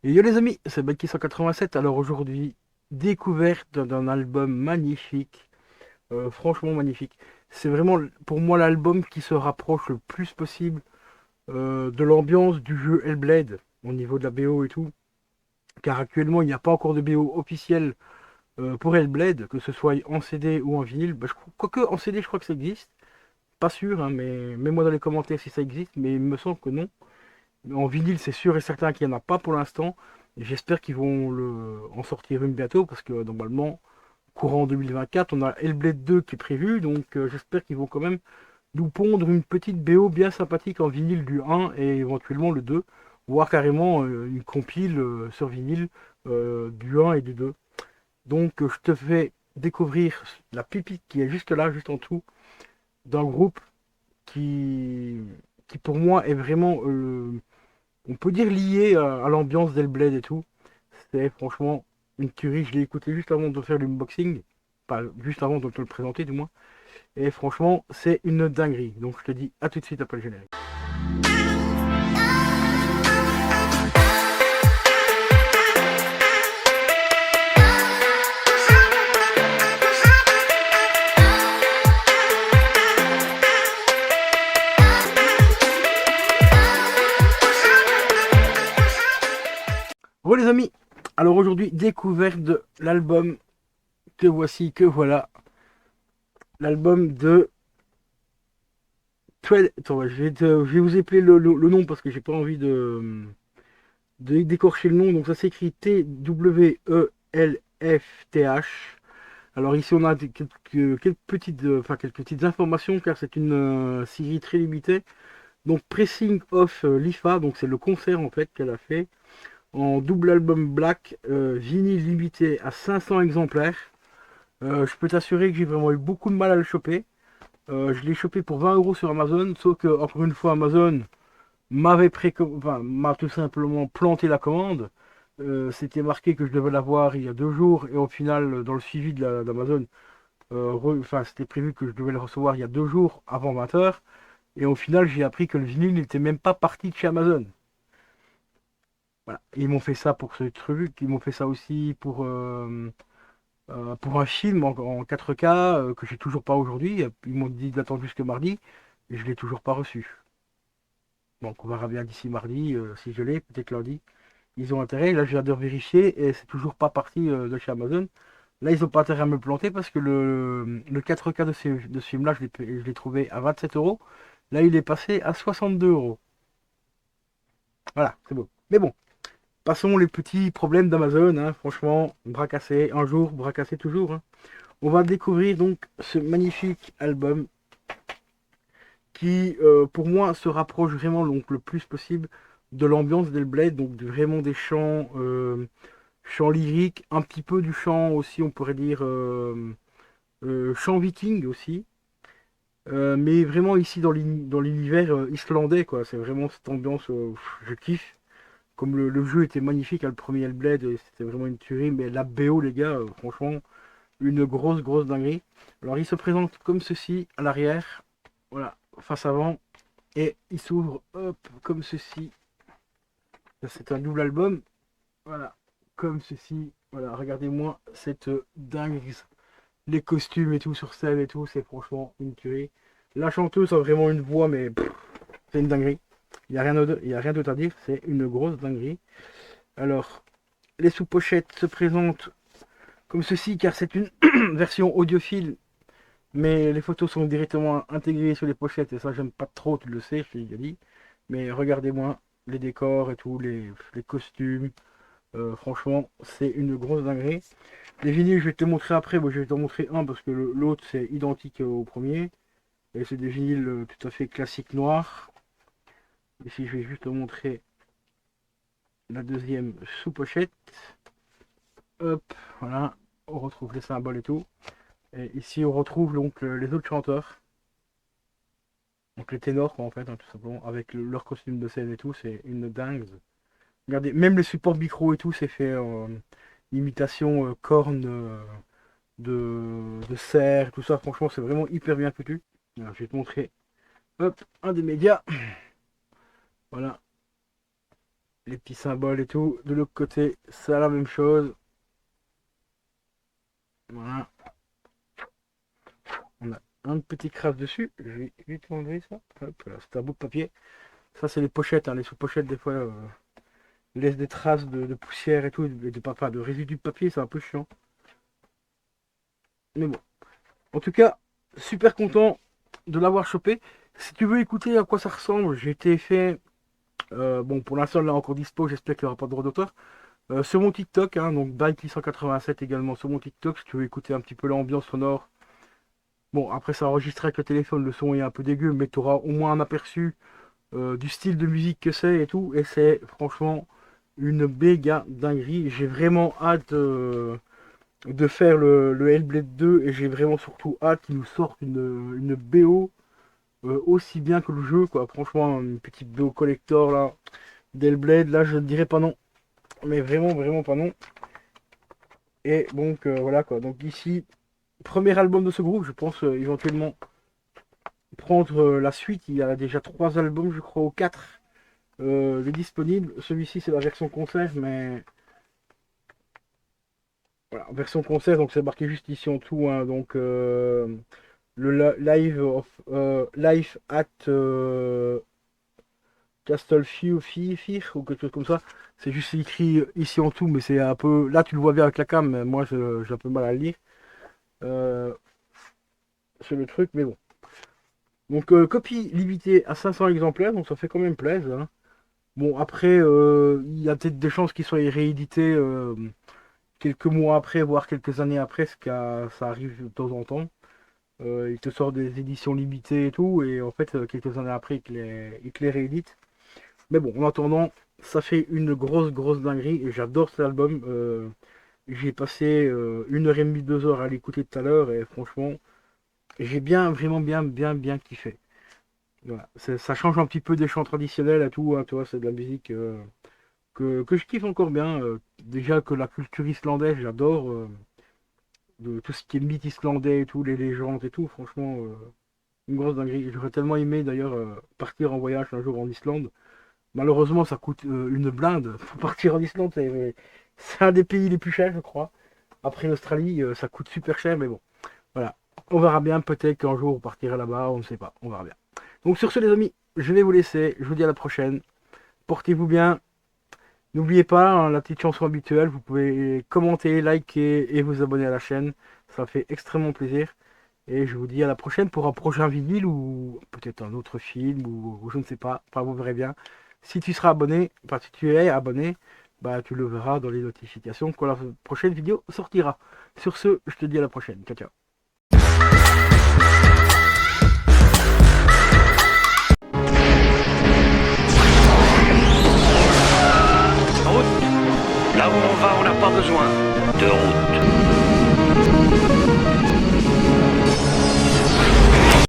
Et yo les amis, c'est Baki 187. Alors aujourd'hui, découverte d'un album magnifique, franchement magnifique. C'est vraiment pour moi l'album qui se rapproche le plus possible de l'ambiance du jeu Hellblade au niveau de la BO et tout. Car actuellement il n'y a pas encore de BO officielle pour Hellblade, que ce soit en CD ou en vinyle. Bah, quoique en CD je crois que ça existe. Pas sûr, hein, mais mets-moi dans les commentaires si ça existe, mais il me semble que non. En vinyle, c'est sûr et certain qu'il n'y en a pas pour l'instant. J'espère qu'ils vont en sortir une bientôt parce que normalement, courant 2024, on a Hellblade 2 qui est prévu. Donc j'espère qu'ils vont quand même nous pondre une petite BO bien sympathique en vinyle du 1 et éventuellement le 2. Voire carrément une compile sur vinyle du 1 et du 2. Donc je te fais découvrir la pépite qui est juste là, juste en dessous, d'un groupe qui, qui pour moi est vraiment on peut dire lié à l'ambiance d'Hellblade et tout. C'est franchement une tuerie. Je l'ai écouté juste avant de faire l'unboxing. Pas juste avant de te le présenter du moins. Et franchement, c'est une dinguerie. Donc je te dis à tout de suite après le générique. Bon les amis, alors aujourd'hui, découverte de l'album que voici, que voilà. L'album de Attends, je vais vous épeler le nom parce que j'ai pas envie de d'écorcher le nom. Donc ça s'écrit Twelfth. Alors ici on a quelques petites informations car c'est une série très limitée. Donc Pressing of l'IFA, donc c'est le concert en fait qu'elle a fait en double album black, vinyle limité à 500 exemplaires. Je peux t'assurer que j'ai vraiment eu beaucoup de mal à le choper. Je l'ai chopé pour 20 € sur Amazon, sauf que encore une fois Amazon m'a tout simplement planté la commande. C'était marqué que je devais l'avoir il y a 2 jours et au final dans le suivi d'Amazon, c'était prévu que je devais le recevoir il y a 2 jours avant 20 h. Et au final, j'ai appris que le vinyle n'était même pas parti de chez Amazon. Voilà. Ils m'ont fait ça pour ce truc. Ils m'ont fait ça aussi pour un film en 4K que j'ai toujours pas aujourd'hui. Ils m'ont dit d'attendre jusque mardi et je l'ai toujours pas reçu. Donc on verra bien d'ici mardi si je l'ai, peut-être lundi. Ils ont intérêt. Là, je viens de vérifier et c'est toujours pas parti de chez Amazon. Là, ils ont pas intérêt à me planter parce que le 4K de ce film-là, je l'ai trouvé à 27 €. Là, il est passé à 62 €. Voilà, c'est beau. Mais bon, passons les petits problèmes d'Amazon. Hein. Franchement, bras cassés un jour, bras cassés toujours. Hein. On va découvrir donc ce magnifique album qui, pour moi, se rapproche vraiment donc, le plus possible de l'ambiance d'Hellblade, donc vraiment des chants lyriques, un petit peu du chant aussi, on pourrait dire chant viking aussi. Mais vraiment ici dans l'univers islandais, quoi. C'est vraiment cette ambiance, je kiffe. Comme le jeu était magnifique, hein, le premier Hellblade, c'était vraiment une tuerie. Mais la BO, les gars, franchement, une grosse dinguerie. Alors il se présente comme ceci à l'arrière, voilà, face avant. Et il s'ouvre, hop, comme ceci. C'est un double album, voilà, comme ceci. Voilà, regardez-moi cette dingue. Les costumes et tout sur scène et tout, c'est franchement une tuerie. La chanteuse a vraiment une voix, mais c'est une dinguerie. Il y a rien d'autre à dire, c'est une grosse dinguerie. Alors, les sous-pochettes se présentent comme ceci, car c'est une version audiophile, mais les photos sont directement intégrées sur les pochettes, et ça j'aime pas trop, tu le sais, je t'ai déjà dit. Mais regardez-moi les décors et tout, les costumes, franchement, c'est une grosse dinguerie. Les vinyles, je vais te montrer après. Bon, je vais t'en montrer un parce que l'autre c'est identique au premier. Et c'est des vinyles tout à fait classiques noirs. Ici, je vais juste te montrer la deuxième sous-pochette. Hop, voilà. On retrouve les symboles et tout. Et ici, on retrouve donc les autres chanteurs. Donc les ténors, quoi, en fait, hein, tout simplement. Avec leur costume de scène et tout. C'est une dingue. Regardez, même les supports micro et tout, c'est fait en imitation corne de cerf, tout ça. Franchement, c'est vraiment hyper bien foutu. Alors, je vais te montrer hop, un des médias. Voilà. les petits symboles et tout. De l'autre côté, c'est la même chose. Voilà. On a un petit craft dessus. Je vais vite enlever ça. Hop là, c'est un bout de papier. Ça, c'est les pochettes. Hein. Les sous-pochettes, des fois, laissent des traces de poussière et tout. Et de résidus de papier. C'est un peu chiant. Mais bon. En tout cas, super content de l'avoir chopé. Si tu veux écouter à quoi ça ressemble, j'ai été fait. Bon, pour l'instant, là encore dispo. J'espère qu'il n'y aura pas de droit d'auteur. Sur mon TikTok, hein, donc Bike187 également sur mon TikTok, si tu veux écouter un petit peu l'ambiance sonore. Bon, après ça enregistré avec le téléphone, le son est un peu dégueu, mais tu auras au moins un aperçu du style de musique que c'est et tout. Et c'est franchement une méga dinguerie. J'ai vraiment hâte de faire le Hellblade 2 et j'ai vraiment surtout hâte qu'ils nous sortent une BO aussi bien que le jeu, quoi. Franchement, une petite BO collector là, d'Hellblade, là je ne dirais pas non. Mais vraiment, vraiment pas non. Et donc voilà quoi. Donc ici, premier album de ce groupe, je pense éventuellement prendre la suite. Il y a déjà 3 albums, je crois, ou 4 de disponibles. Celui-ci c'est la version concert, mais voilà, version concert, donc c'est marqué juste ici en tout. Hein, donc live at Castlefear ou quelque chose comme ça. C'est juste écrit ici en tout, mais c'est un peu. Là tu le vois bien avec la cam, mais moi j'ai un peu mal à le lire. Euh, c'est le truc, mais bon. Donc copie limitée à 500 exemplaires, donc ça fait quand même plaisir. Hein. Bon après, il y a peut-être des chances qu'il soit réédité quelques mois après, voire quelques années après, ça arrive de temps en temps. Il te sort des éditions limitées et tout, et en fait quelques années après il te les réédite. Mais bon, en attendant, ça fait une grosse grosse dinguerie, et j'adore cet album. J'ai passé 1 heure et demie, 2 heures à l'écouter tout à l'heure, et franchement, j'ai bien, vraiment bien kiffé. Voilà. Ça change un petit peu des chants traditionnels et tout, hein, tu vois, c'est de la musique que je kiffe encore bien. Déjà que la culture islandaise, j'adore. De tout ce qui est mythe islandais et tout, les légendes et tout, franchement, une grosse dinguerie. J'aurais tellement aimé d'ailleurs partir en voyage un jour en Islande. Malheureusement, ça coûte une blinde. Pour partir en Islande, c'est un des pays les plus chers, je crois. Après l'Australie, ça coûte super cher, mais bon, voilà. On verra bien, peut-être qu'un jour on partira là-bas, on ne sait pas, on verra bien. Donc sur ce les amis, je vais vous laisser, je vous dis à la prochaine. Portez-vous bien. N'oubliez pas, hein, la petite chanson habituelle, vous pouvez commenter, liker et vous abonner à la chaîne. Ça fait extrêmement plaisir. Et je vous dis à la prochaine pour un prochain vinyle ou peut-être un autre film ou je ne sais pas. Enfin, vous verrez bien. Si tu seras abonné, enfin si tu es abonné, bah tu le verras dans les notifications quand la prochaine vidéo sortira. Sur ce, je te dis à la prochaine. Ciao ciao. Route. Là où on va, on n'a pas besoin de route.